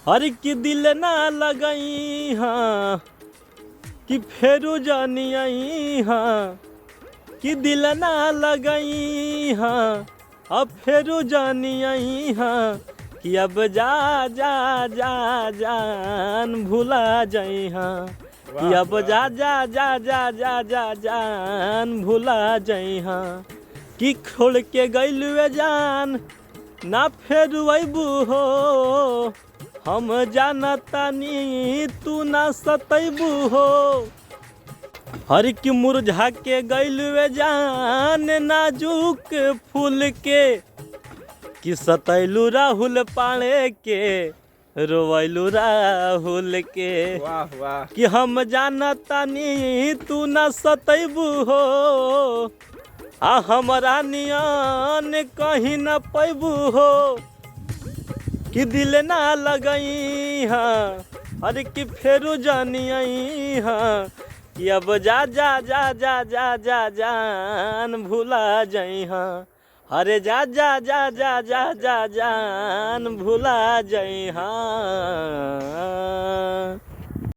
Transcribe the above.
हर की दिल ना लगई हाँ कि फेरू जानी आई हाँ कि दिल ना लगई हाँ अब फेरू जानी आई हाँ कि अब जा जा जा जान भुला जाई हाँ कि वाह अब वाह। जा जा जा जा जा जा जान भुला जाई हाँ कि छोड़ के गइलुए जान ना फेर अबू हो हम जानतानी तू ना सतैबू हो हर की मुरझा के गइलुए जान नाजुक फूल के कि सतैलू राहुल पाड़े के रोवैलू राहुल के वाह वाह। कि हम जानतानी तू ना सतैबू हो आ हमरा नियन कहीं न पैबू हो कि दिल ना लगई हाँ अरे कि फेरू जानी आई हाँ कि अब जा जा जा जा जा जा जान भुला जाई हाँ अरे जा जा जा जा जा जा जान भुला जाई हाँ।